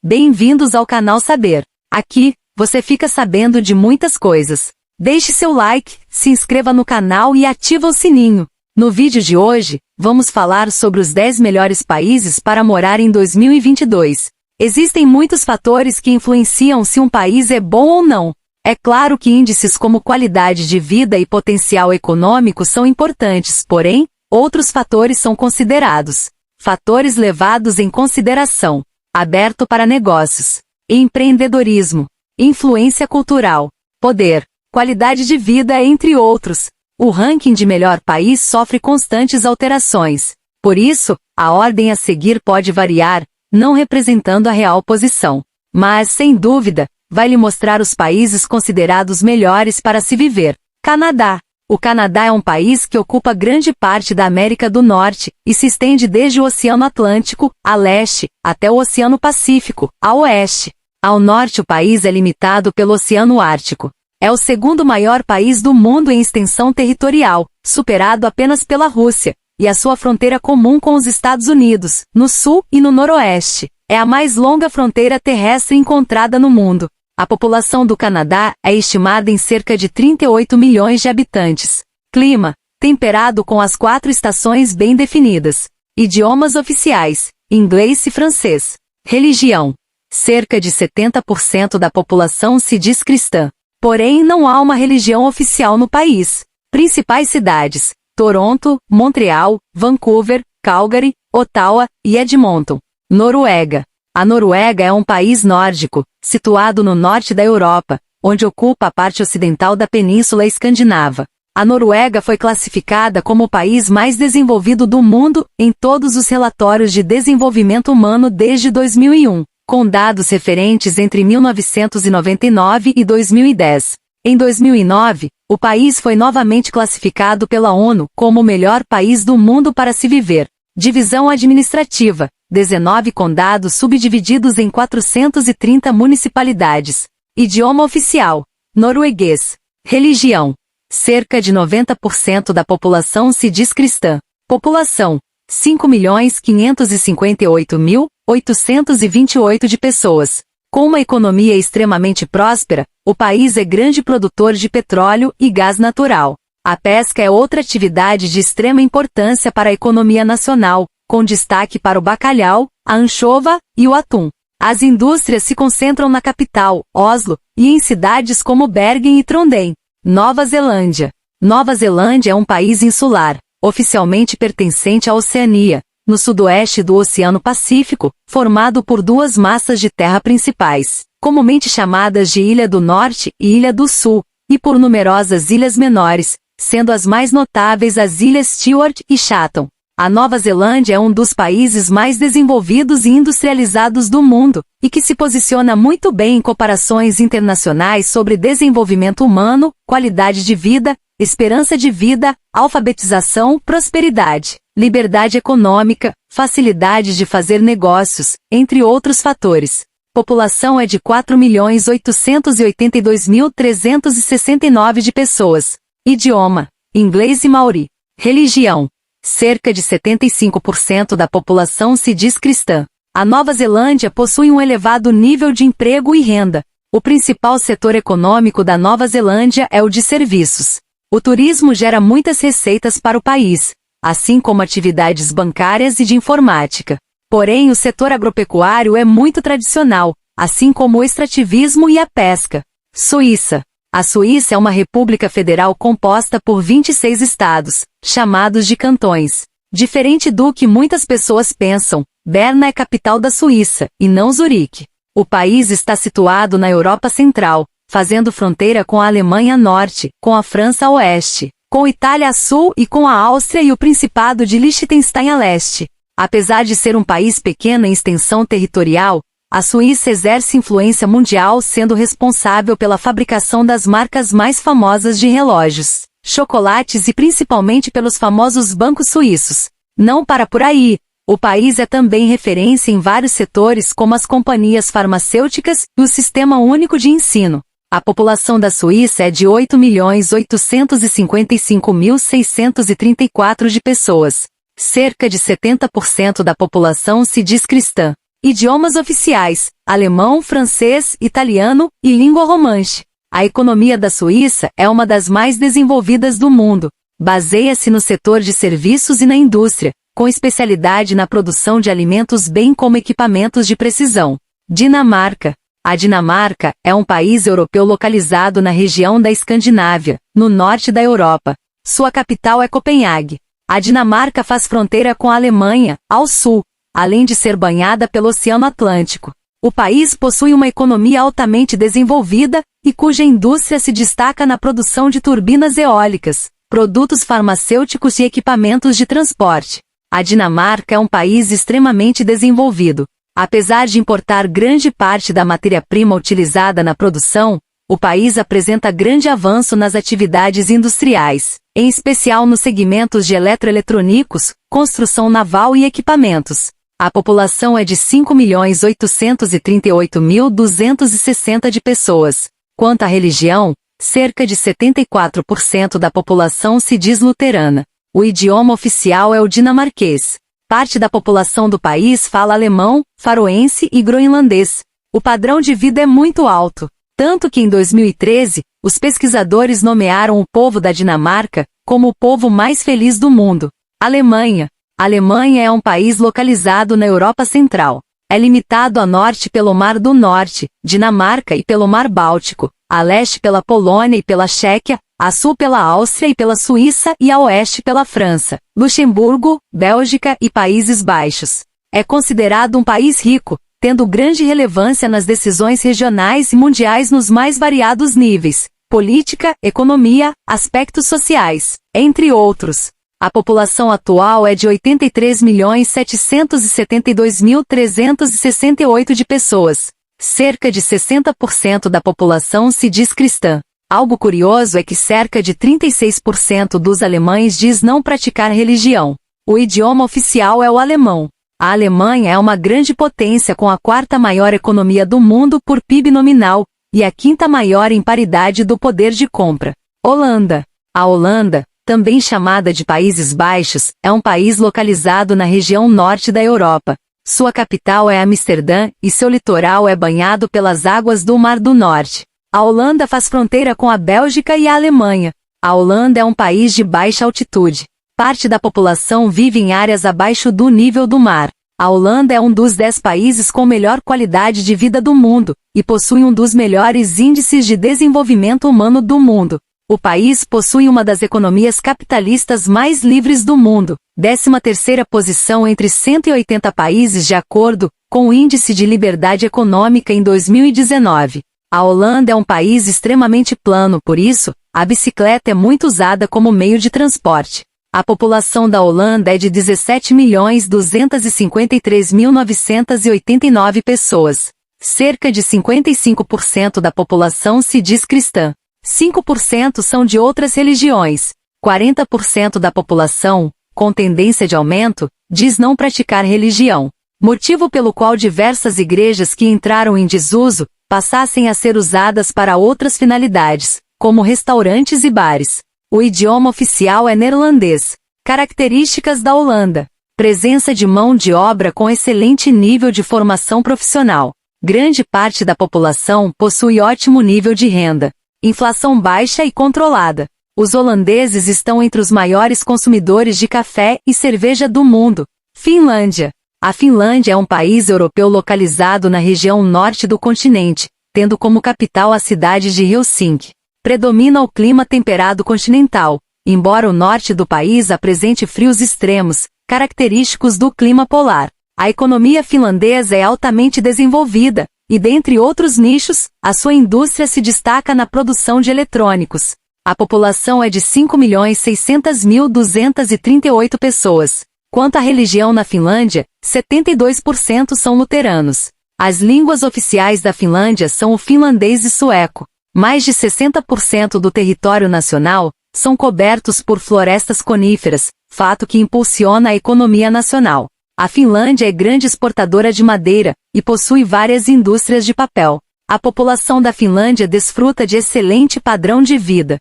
Bem-vindos ao canal Saber. Aqui, você fica sabendo de muitas coisas. Deixe seu like, se inscreva no canal e ativa o sininho. No vídeo de hoje, vamos falar sobre os 10 melhores países para morar em 2022. Existem muitos fatores que influenciam se um país é bom ou não. É claro que índices como qualidade de vida e potencial econômico são importantes, porém, outros fatores são considerados. Fatores levados em consideração: aberto para negócios, empreendedorismo, influência cultural, poder, qualidade de vida, entre outros. O ranking de melhor país sofre constantes alterações. Por isso, a ordem a seguir pode variar, não representando a real posição. Mas, sem dúvida, vai lhe mostrar os países considerados melhores para se viver. Canadá. O Canadá é um país que ocupa grande parte da América do Norte e se estende desde o Oceano Atlântico, a leste, até o Oceano Pacífico, a oeste. Ao norte, o país é limitado pelo Oceano Ártico. É o segundo maior país do mundo em extensão territorial, superado apenas pela Rússia, e a sua fronteira comum com os Estados Unidos, no sul e no noroeste. É a mais longa fronteira terrestre encontrada no mundo. A população do Canadá é estimada em cerca de 38 milhões de habitantes. Clima: temperado com as 4 estações bem definidas. Idiomas oficiais: inglês e francês. Religião: cerca de 70% da população se diz cristã. Porém, não há uma religião oficial no país. Principais cidades: Toronto, Montreal, Vancouver, Calgary, Ottawa e Edmonton. Noruega. A Noruega é um país nórdico, situado no norte da Europa, onde ocupa a parte ocidental da Península Escandinava. A Noruega foi classificada como o país mais desenvolvido do mundo em todos os relatórios de desenvolvimento humano desde 2001, com dados referentes entre 1999 e 2010. Em 2009, o país foi novamente classificado pela ONU como o melhor país do mundo para se viver. Divisão administrativa: 19 condados subdivididos em 430 municipalidades. Idioma oficial: norueguês. Religião: cerca de 90% da população se diz cristã. População: 5.558.828 de pessoas. Com uma economia extremamente próspera, o país é grande produtor de petróleo e gás natural. A pesca é outra atividade de extrema importância para a economia nacional, com destaque para o bacalhau, a anchova e o atum. As indústrias se concentram na capital, Oslo, e em cidades como Bergen e Trondheim. Nova Zelândia. Nova Zelândia é um país insular, oficialmente pertencente à Oceania, no sudoeste do Oceano Pacífico, formado por 2 massas de terra principais, comumente chamadas de Ilha do Norte e Ilha do Sul, e por numerosas ilhas menores, sendo as mais notáveis as Ilhas Stewart e Chatham. A Nova Zelândia é um dos países mais desenvolvidos e industrializados do mundo, e que se posiciona muito bem em comparações internacionais sobre desenvolvimento humano, qualidade de vida, esperança de vida, alfabetização, prosperidade, liberdade econômica, facilidade de fazer negócios, entre outros fatores. População é de 4.882.369 de pessoas. Idioma: inglês e maori. Religião: cerca de 75% da população se diz cristã. A Nova Zelândia possui um elevado nível de emprego e renda. O principal setor econômico da Nova Zelândia é o de serviços. O turismo gera muitas receitas para o país, assim como atividades bancárias e de informática. Porém, o setor agropecuário é muito tradicional, assim como o extrativismo e a pesca. Suíça. A Suíça é uma república federal composta por 26 estados, chamados de cantões. Diferente do que muitas pessoas pensam, Berna é capital da Suíça, e não Zurique. O país está situado na Europa Central, fazendo fronteira com a Alemanha a norte, com a França a oeste, com a Itália a sul e com a Áustria e o Principado de Liechtenstein a leste. Apesar de ser um país pequeno em extensão territorial, a Suíça exerce influência mundial, sendo responsável pela fabricação das marcas mais famosas de relógios, chocolates e principalmente pelos famosos bancos suíços. Não para por aí. O país é também referência em vários setores como as companhias farmacêuticas e o Sistema Único de Ensino. A população da Suíça é de 8.855.634 de pessoas. Cerca de 70% da população se diz cristã. Idiomas oficiais: alemão, francês, italiano e língua romanche. A economia da Suíça é uma das mais desenvolvidas do mundo. Baseia-se no setor de serviços e na indústria, com especialidade na produção de alimentos bem como equipamentos de precisão. Dinamarca. A Dinamarca é um país europeu localizado na região da Escandinávia, no norte da Europa. Sua capital é Copenhague. A Dinamarca faz fronteira com a Alemanha, ao sul, além de ser banhada pelo Oceano Atlântico. O país possui uma economia altamente desenvolvida e cuja indústria se destaca na produção de turbinas eólicas, produtos farmacêuticos e equipamentos de transporte. A Dinamarca é um país extremamente desenvolvido. Apesar de importar grande parte da matéria-prima utilizada na produção, o país apresenta grande avanço nas atividades industriais, em especial nos segmentos de eletroeletrônicos, construção naval e equipamentos. A população é de 5.838.260 de pessoas. Quanto à religião, cerca de 74% da população se diz luterana. O idioma oficial é o dinamarquês. Parte da população do país fala alemão, faroense e groenlandês. O padrão de vida é muito alto, tanto que em 2013, os pesquisadores nomearam o povo da Dinamarca como o povo mais feliz do mundo. Alemanha. A Alemanha é um país localizado na Europa Central. É limitado a norte pelo Mar do Norte, Dinamarca e pelo Mar Báltico, a leste pela Polônia e pela Tchequia, a sul pela Áustria e pela Suíça e a oeste pela França, Luxemburgo, Bélgica e Países Baixos. É considerado um país rico, tendo grande relevância nas decisões regionais e mundiais nos mais variados níveis: política, economia, aspectos sociais, entre outros. A população atual é de 83.772.368 de pessoas. Cerca de 60% da população se diz cristã. Algo curioso é que cerca de 36% dos alemães diz não praticar religião. O idioma oficial é o alemão. A Alemanha é uma grande potência com a quarta maior economia do mundo por PIB nominal, e a quinta maior em paridade do poder de compra. Holanda. A Holanda, também chamada de Países Baixos, é um país localizado na região norte da Europa. Sua capital é Amsterdã e seu litoral é banhado pelas águas do Mar do Norte. A Holanda faz fronteira com a Bélgica e a Alemanha. A Holanda é um país de baixa altitude. Parte da população vive em áreas abaixo do nível do mar. A Holanda é um dos 10 países com melhor qualidade de vida do mundo, e possui um dos melhores índices de desenvolvimento humano do mundo. O país possui uma das economias capitalistas mais livres do mundo, 13ª posição entre 180 países de acordo com o Índice de Liberdade Econômica em 2019. A Holanda é um país extremamente plano, por isso, a bicicleta é muito usada como meio de transporte. A população da Holanda é de 17.253.989 pessoas. Cerca de 55% da população se diz cristã. 5% são de outras religiões. 40% da população, com tendência de aumento, diz não praticar religião. Motivo pelo qual diversas igrejas que entraram em desuso passassem a ser usadas para outras finalidades, como restaurantes e bares. O idioma oficial é neerlandês. Características da Holanda: presença de mão de obra com excelente nível de formação profissional. Grande parte da população possui ótimo nível de renda. Inflação baixa e controlada. Os holandeses estão entre os maiores consumidores de café e cerveja do mundo. Finlândia. A Finlândia é um país europeu localizado na região norte do continente, tendo como capital a cidade de Helsinki. Predomina o clima temperado continental, embora o norte do país apresente frios extremos, característicos do clima polar. A economia finlandesa é altamente desenvolvida, e dentre outros nichos, a sua indústria se destaca na produção de eletrônicos. A população é de 5.600.238 pessoas. Quanto à religião na Finlândia, 72% são luteranos. As línguas oficiais da Finlândia são o finlandês e sueco. Mais de 60% do território nacional são cobertos por florestas coníferas, fato que impulsiona a economia nacional. A Finlândia é grande exportadora de madeira e possui várias indústrias de papel. A população da Finlândia desfruta de excelente padrão de vida.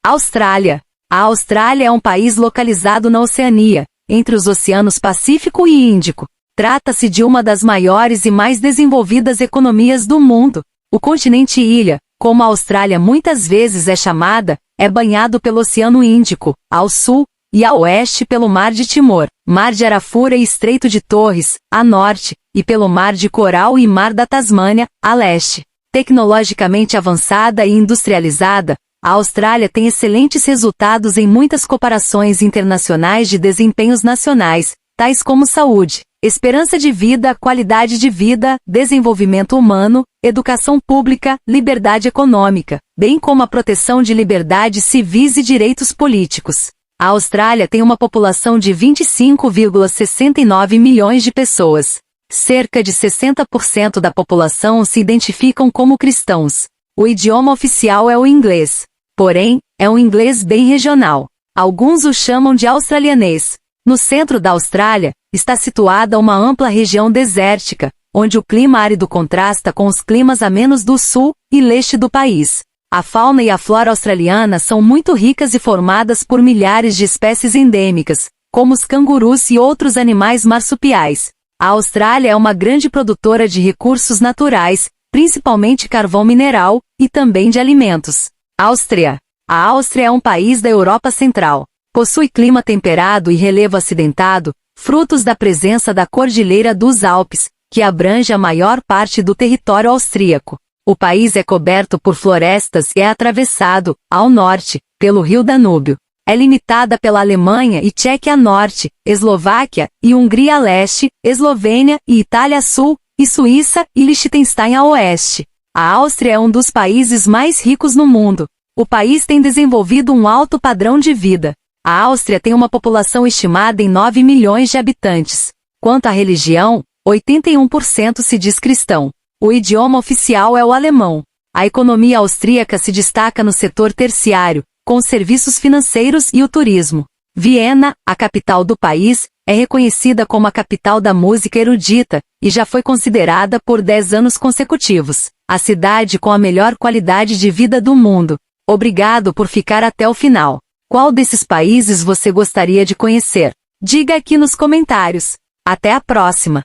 Austrália. A Austrália é um país localizado na Oceania, entre os oceanos Pacífico e Índico. Trata-se de uma das maiores e mais desenvolvidas economias do mundo. O continente ilha, como a Austrália muitas vezes é chamada, é banhado pelo Oceano Índico, ao sul, e a oeste pelo Mar de Timor, Mar de Arafura e Estreito de Torres, a norte, e pelo Mar de Coral e Mar da Tasmânia, a leste. Tecnologicamente avançada e industrializada, a Austrália tem excelentes resultados em muitas comparações internacionais de desempenhos nacionais, tais como saúde, esperança de vida, qualidade de vida, desenvolvimento humano, educação pública, liberdade econômica, bem como a proteção de liberdades civis e direitos políticos. A Austrália tem uma população de 25,69 milhões de pessoas. Cerca de 60% da população se identificam como cristãos. O idioma oficial é o inglês. Porém, é um inglês bem regional. Alguns o chamam de australianês. No centro da Austrália, está situada uma ampla região desértica, onde o clima árido contrasta com os climas amenos do sul e leste do país. A fauna e a flora australiana são muito ricas e formadas por milhares de espécies endêmicas, como os cangurus e outros animais marsupiais. A Austrália é uma grande produtora de recursos naturais, principalmente carvão mineral, e também de alimentos. Áustria. A Áustria é um país da Europa Central. Possui clima temperado e relevo acidentado, frutos da presença da Cordilheira dos Alpes, que abrange a maior parte do território austríaco. O país é coberto por florestas e é atravessado, ao norte, pelo rio Danúbio. É limitada pela Alemanha e Tchequia a norte, Eslováquia e Hungria a leste, Eslovênia e Itália a sul, e Suíça e Liechtenstein a oeste. A Áustria é um dos países mais ricos no mundo. O país tem desenvolvido um alto padrão de vida. A Áustria tem uma população estimada em 9 milhões de habitantes. Quanto à religião, 81% se diz cristão. O idioma oficial é o alemão. A economia austríaca se destaca no setor terciário, com os serviços financeiros e o turismo. Viena, a capital do país, é reconhecida como a capital da música erudita, e já foi considerada por 10 anos consecutivos a cidade com a melhor qualidade de vida do mundo. Obrigado por ficar até o final. Qual desses países você gostaria de conhecer? Diga aqui nos comentários. Até a próxima!